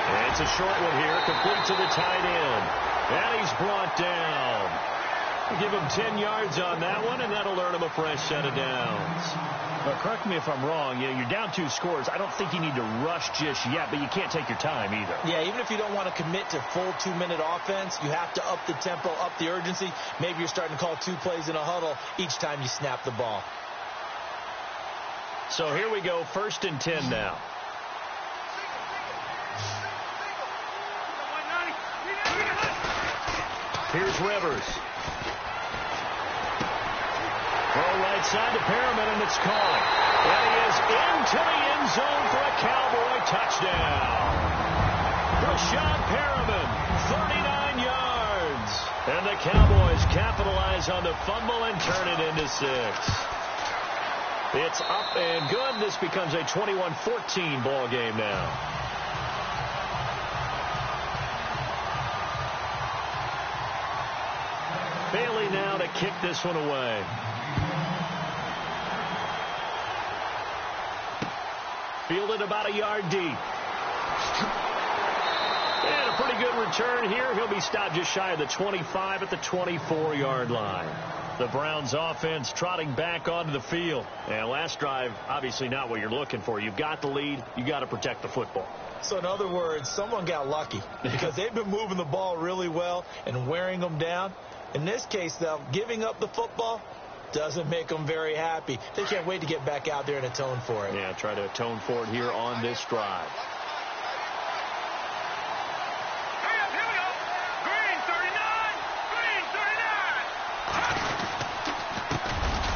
And it's a short one here, complete to the tight end. And he's brought down. We'll give him 10 yards on that one, and that'll earn him a fresh set of downs. But correct me if I'm wrong. You're down 2 scores. I don't think you need to rush just yet, but you can't take your time either. Yeah, even if you don't want to commit to full 2-minute offense, you have to up the tempo, up the urgency. Maybe you're starting to call 2 plays in a huddle each time you snap the ball. So here we go, 1st and 10 now. Here's Rivers. Throw right side to Perriman, and it's caught. And he is into the end zone for a Cowboy touchdown. Rashad Perriman, 39 yards. And the Cowboys capitalize on the fumble and turn it into 6. It's up and good. This becomes a 21-14 ball game now. Bailey now to kick this one away. Fielded about a yard deep. And a pretty good return here. He'll be stopped just shy of the 25 at the 24-yard line. The Browns offense trotting back onto the field. And last drive, obviously not what you're looking for. You've got the lead. You got to protect the football. So in other words, someone got lucky because they've been moving the ball really well and wearing them down. In this case, though, giving up the football doesn't make them very happy. They can't wait to get back out there and atone for it. Yeah, try to atone for it here on this drive.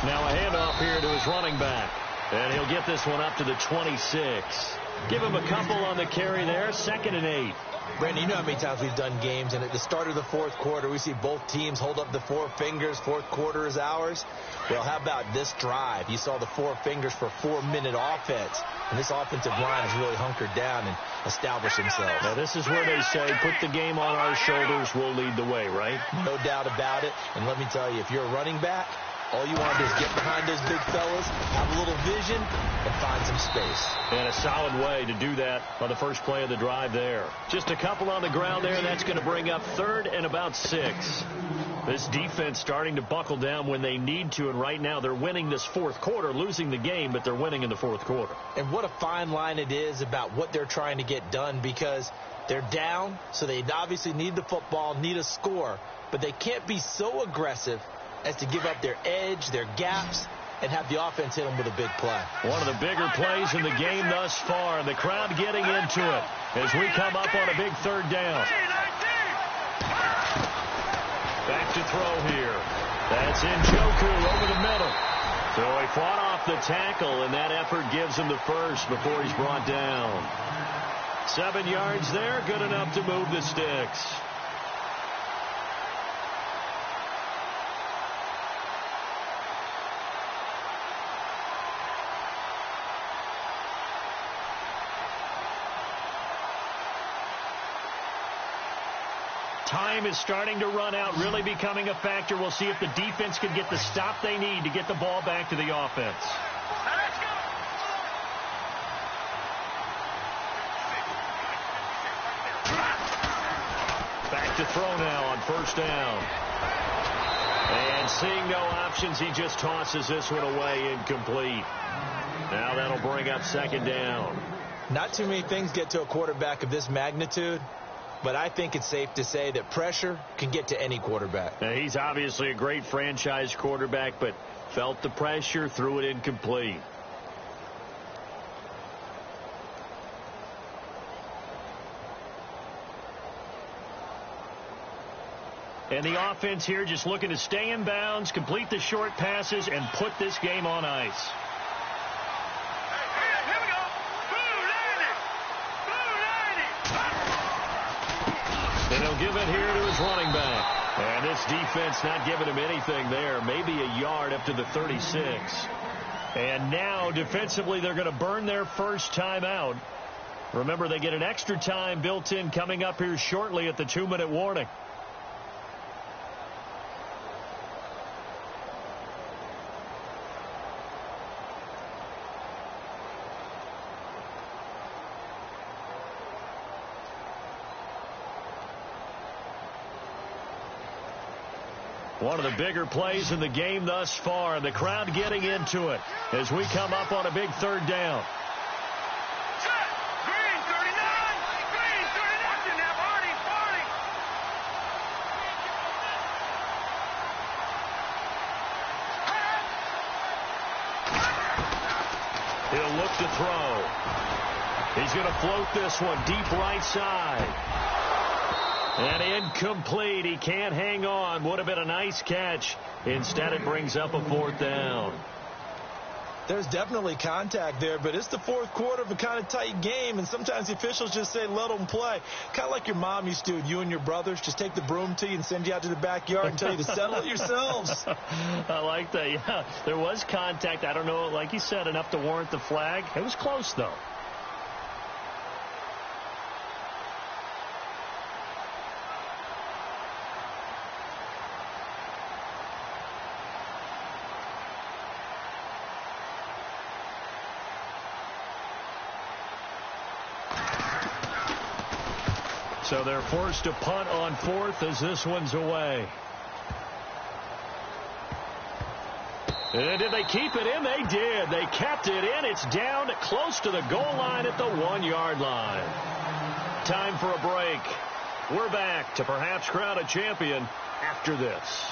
Now a handoff here to his running back. And he'll get this one up to the 26. Give him a couple on the carry there. 2nd and 8. Brandon, you know how many times we've done games, and at the start of the fourth quarter, we see both teams hold up the four fingers, fourth quarter is ours. Well, how about this drive? You saw the four fingers for 4-minute offense, and this offensive line has really hunkered down and established themselves. Now, this is where they say, put the game on our shoulders, we'll lead the way, right? No doubt about it, and let me tell you, if you're a running back, all you want to do is get behind those big fellas, have a little vision, and find some space. And a solid way to do that on the first play of the drive there. Just a couple on the ground there. That's going to bring up 3rd and about 6. This defense starting to buckle down when they need to, and right now they're winning this fourth quarter, losing the game, but they're winning in the fourth quarter. And what a fine line it is about what they're trying to get done, because they're down, so they obviously need the football, need a score, but they can't be so aggressive as to give up their edge, their gaps, and have the offense hit them with a big play. One of the bigger plays in the game thus far, and the crowd getting into it as we come up on a big 3rd down. Back to throw here. That's Njoku over the middle. So he fought off the tackle, and that effort gives him the first before he's brought down. 7 yards there, good enough to move the sticks. Time is starting to run out, really becoming a factor. We'll see if the defense can get the stop they need to get the ball back to the offense. Back to throw now on 1st down. And seeing no options, he just tosses this one away, incomplete. Now that'll bring up 2nd down. Not too many things get to a quarterback of this magnitude, but I think it's safe to say that pressure can get to any quarterback. Now, he's obviously a great franchise quarterback, but felt the pressure, threw it incomplete. And the offense here just looking to stay in bounds, complete the short passes, and put this game on ice. And he'll give it here to his running back. And this defense not giving him anything there. Maybe a yard up to the 36. And now, defensively, they're going to burn their first time out. Remember, they get an extra time built in coming up here shortly at the 2-minute warning. One of the bigger plays in the game thus far. The crowd getting into it as we come up on a big 3rd down. Green 39. Green 39. Now, Barney. He'll look to throw. He's going to float this one deep right side. And incomplete. He can't hang on. Would have been a nice catch. Instead, it brings up a 4th down. There's definitely contact there, but it's the fourth quarter of a kind of tight game, and sometimes the officials just say, let them play. Kind of like your mom used to, you and your brothers, just take the broom to you and send you out to the backyard and tell you to settle it yourselves. I like that. Yeah, there was contact. I don't know, like you said, enough to warrant the flag. It was close, though. So they're forced to punt on 4th as this one's away. And did they keep it in? They did. They kept it in. It's down close to the goal line at the 1-yard line. Time for a break. We're back to perhaps crown a champion after this.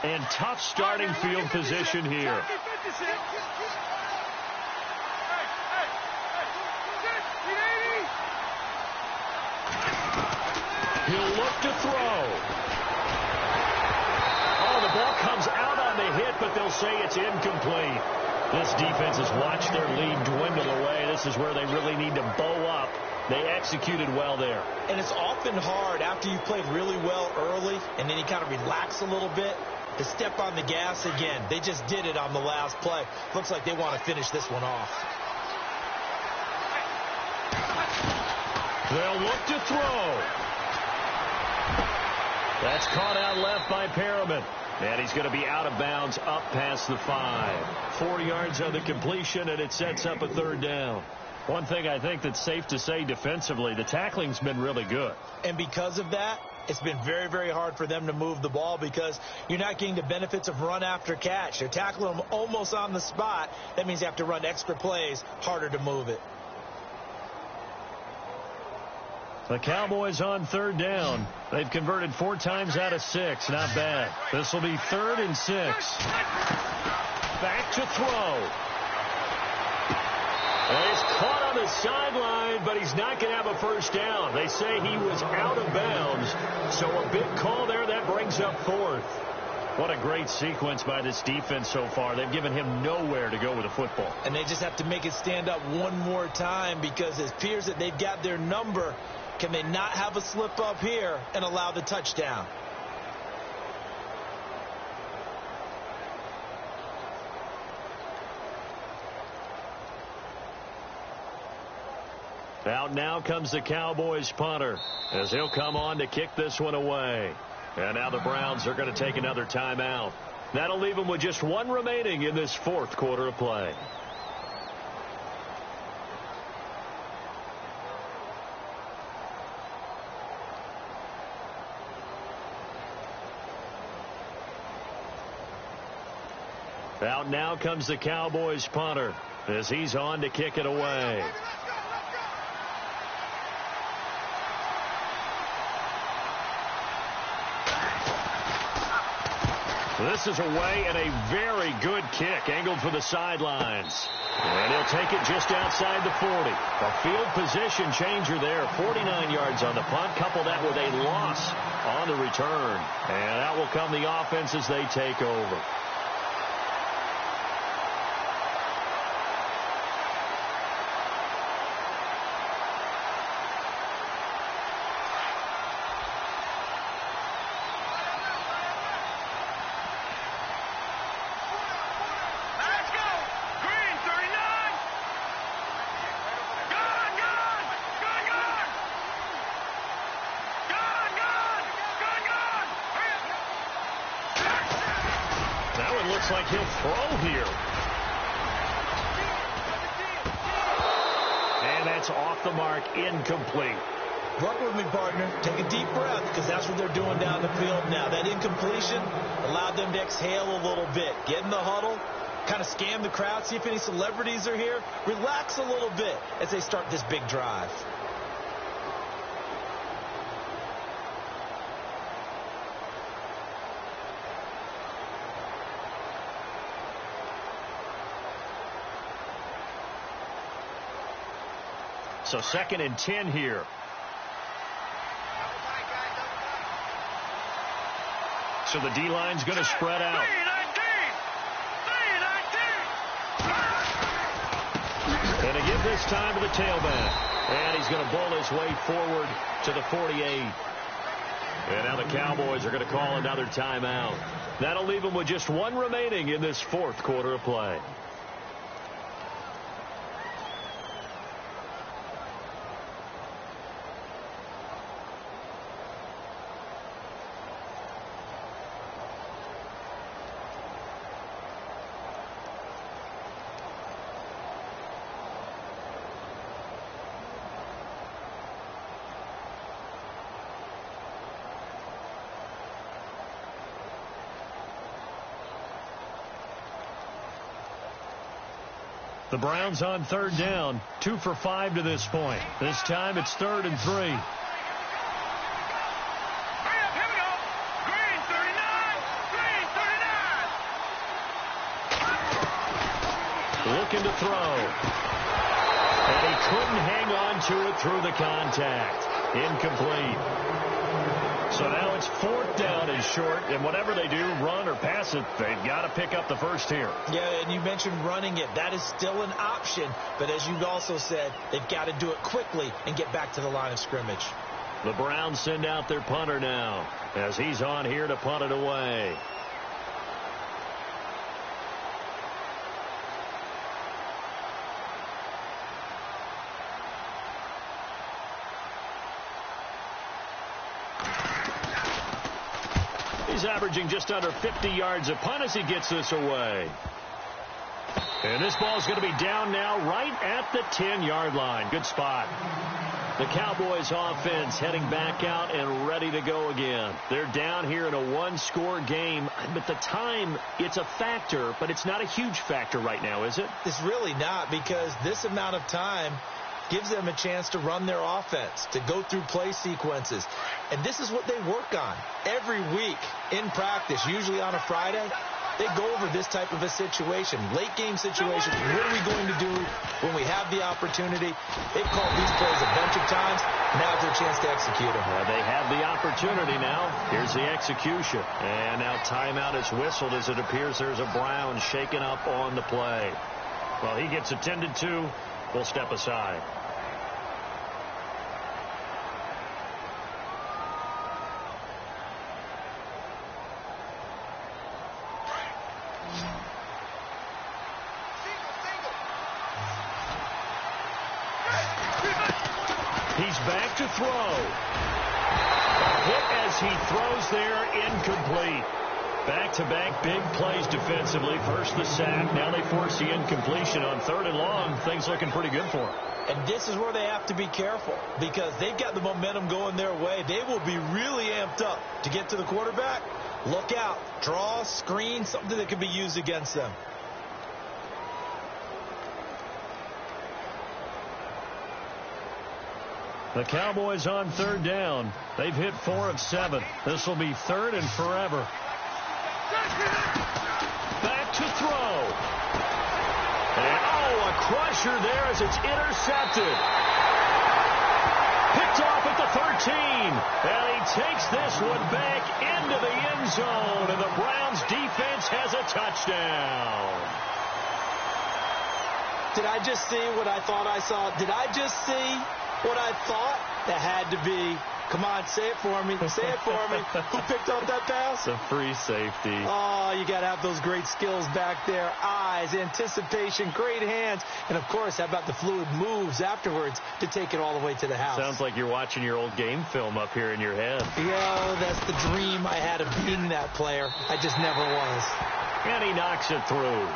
And tough starting field position here. He'll look left to throw. Oh, the ball comes out on the hit, but they'll say it's incomplete. This defense has watched their lead dwindle away. This is where they really need to bow up. They executed well there. And it's often hard after you've played really well early and then you kind of relax a little bit to step on the gas again. They just did it on the last play. Looks like they want to finish this one off. They'll look to throw. That's caught out left by Perriman. And he's going to be out of bounds up past the 5. 4 yards on the completion, and it sets up a third down. One thing I think that's safe to say defensively, the tackling's been really good. And because of that, it's been very, very hard for them to move the ball because you're not getting the benefits of run after catch. They're tackling them almost on the spot. That means you have to run extra plays, harder to move it. The Cowboys on third down. They've converted 4 times out of 6. Not bad. This will be 3rd and 6. Back to throw. And he's caught on the sideline, but he's not going to have a first down. They say he was out of bounds. So a big call there. That brings up 4th. What a great sequence by this defense so far. They've given him nowhere to go with the football. And they just have to make it stand up one more time because it appears that they've got their number. Can they not have a slip up here and allow the touchdown? Out now comes the Cowboys punter as he'll come on to kick this one away. And now the Browns are going to take another timeout. That'll leave them with just 1 remaining in this 4th quarter of play. Out now comes the Cowboys punter as he's on to kick it away. This is away and a very good kick angled for the sidelines. And he'll take it just outside the 40. A field position changer there. 49 yards on the punt. Couple that with a loss on the return. And out will come the offense as they take over. Looks like he'll throw here. And that's off the mark, incomplete. Work with me, partner. Take a deep breath because that's what they're doing down the field now. That incompletion allowed them to exhale a little bit. Get in the huddle, kind of scan the crowd, see if any celebrities are here. Relax a little bit as they start this big drive. So 2nd and 10 here. So the D-line's going to spread out. And to give this time to the tailback. And he's going to bowl his way forward to the 48. And now the Cowboys are going to call another timeout. That'll leave them with just 1 remaining in this 4th quarter of play. The Browns on 3rd down, 2 for 5 to this point. This time it's 3rd and 3. Here we go. Green 39. Green 39. Looking to throw. And he couldn't hang on to it through the contact. Incomplete. So now it's 4th down and short, and whatever they do, run or pass it, they've got to pick up the first here. Yeah, and you mentioned running it. That is still an option, but as you also said, they've got to do it quickly and get back to the line of scrimmage. The Browns send out their punter now as he's on here to punt it away. He's averaging just under 50 yards a punt as he gets this away. And this ball's going to be down now right at the 10-yard line. Good spot. The Cowboys offense heading back out and ready to go again. They're down here in a one-score game. But the time, it's a factor, but it's not a huge factor right now, is it? It's really not, because this amount of time gives them a chance to run their offense, to go through play sequences. And this is what they work on every week in practice, usually on a Friday. They go over this type of a situation, late game situation. What are we going to do when we have the opportunity? They've called these plays a bunch of times. Now's their chance to execute them. They have the opportunity now. Here's the execution. And now timeout is whistled as it appears there's a Brown shaken up on the play. Well, he gets attended to. We'll step aside. He's back to throw. A hit as he throws there, incomplete. Back-to-back big plays defensively. First the sack. Now they force the incompletion on 3rd and long. Things looking pretty good for them. And this is where they have to be careful, because they've got the momentum going their way. They will be really amped up to get to the quarterback. Look out. Draw, screen, something that could be used against them. The Cowboys on 3rd down. They've hit 4 of 7. This will be 3rd and forever. Back to throw. And, a crusher there as it's intercepted. Picked off at the 13. And he takes this one back into the end zone. And the Browns defense has a touchdown. Did I just see what I thought I saw? Did I just see what I thought? That had to be. Come on, say it for me. Say it for me. Who picked up that pass? A free safety. Oh, you got to have those great skills back there. Eyes, anticipation, great hands. And, of course, how about the fluid moves afterwards to take it all the way to the house? Sounds like you're watching your old game film up here in your head. Yeah, that's the dream I had of being that player. I just never was. And he knocks it through.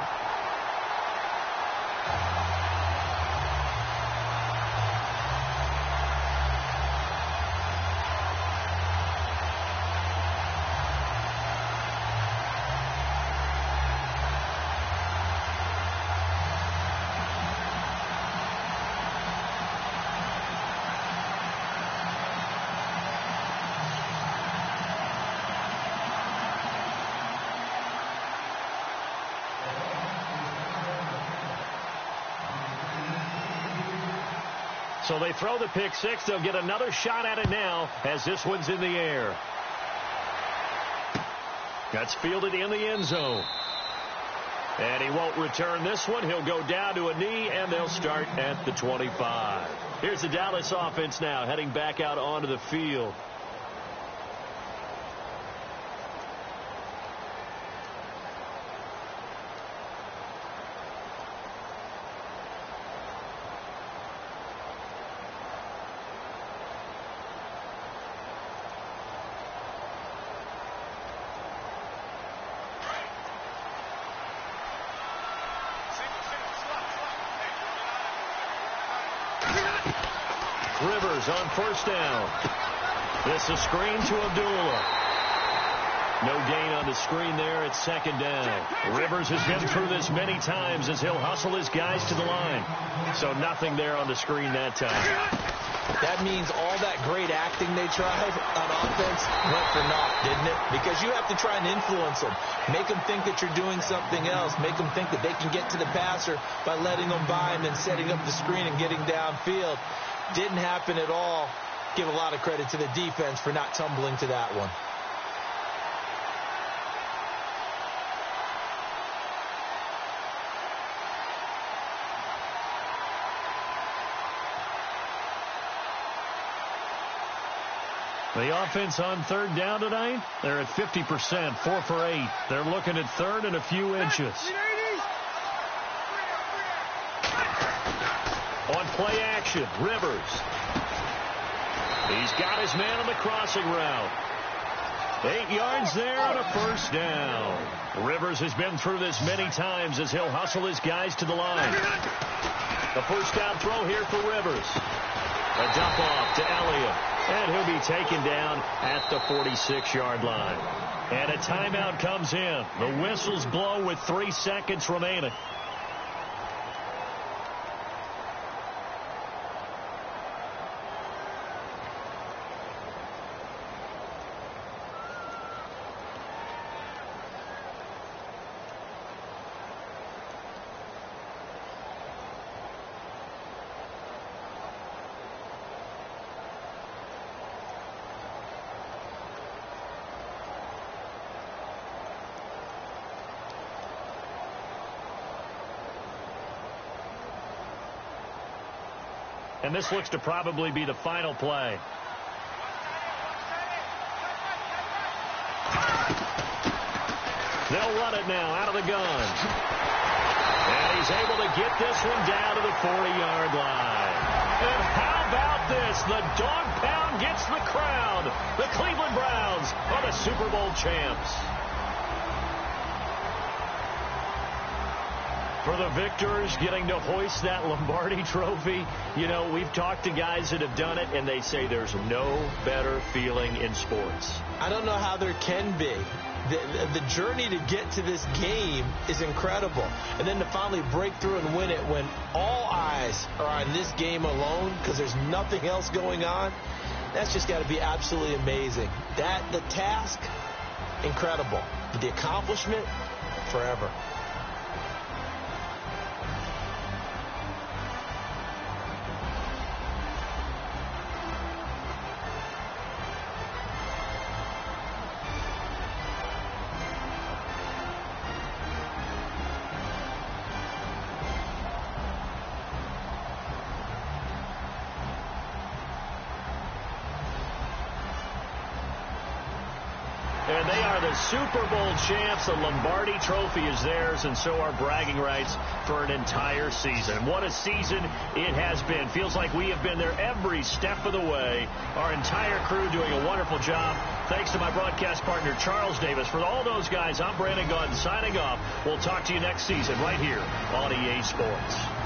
So they throw the pick six. They'll get another shot at it now as this one's in the air. That's fielded in the end zone. And he won't return this one. He'll go down to a knee, and they'll start at the 25. Here's the Dallas offense now heading back out onto the field. Rivers on first down. This is screen to Abdullah. No gain on the screen there. It's second down. Rivers has been through this many times as he'll hustle his guys to the line. So nothing there on the screen that time. That means all that great acting they tried on offense went for naught, didn't it? Because you have to try and influence them. Make them think that you're doing something else. Make them think that they can get to the passer by letting them by and then setting up the screen and getting downfield. Didn't happen at all. give a lot of credit to the defense for not tumbling to that one. The offense on third down tonight, they're at 50%, 4 for 8. They're looking at third and a few inches. On play action, Rivers. He's got his man on the crossing route. 8 yards there on a first down. Rivers has been through this many times as he'll hustle his guys to the line. The first down throw here for Rivers. A dump off to Elliott. And he'll be taken down at the 46-yard line. And a timeout comes in. The whistles blow with 3 seconds remaining. And this looks to probably be the final play. They'll run it now out of the gun. And he's able to get this one down to the 40-yard line. And how about this? The dog pound gets the crown. The Cleveland Browns are the Super Bowl champs. For the victors, getting to hoist that Lombardi trophy, you know, we've talked to guys that have done it, and they say there's no better feeling in sports. I don't know how there can be. The journey to get to this game is incredible. And then to finally break through and win it when all eyes are on this game alone because there's nothing else going on, that's just got to be absolutely amazing. The task, incredible. But the accomplishment, forever. And they are the Super Bowl champs. The Lombardi trophy is theirs, and so are bragging rights for an entire season. What a season it has been. Feels like we have been there every step of the way. Our entire crew doing a wonderful job. Thanks to my broadcast partner, Charles Davis. For all those guys, I'm Brandon Gaudin signing off. We'll talk to you next season right here on EA Sports.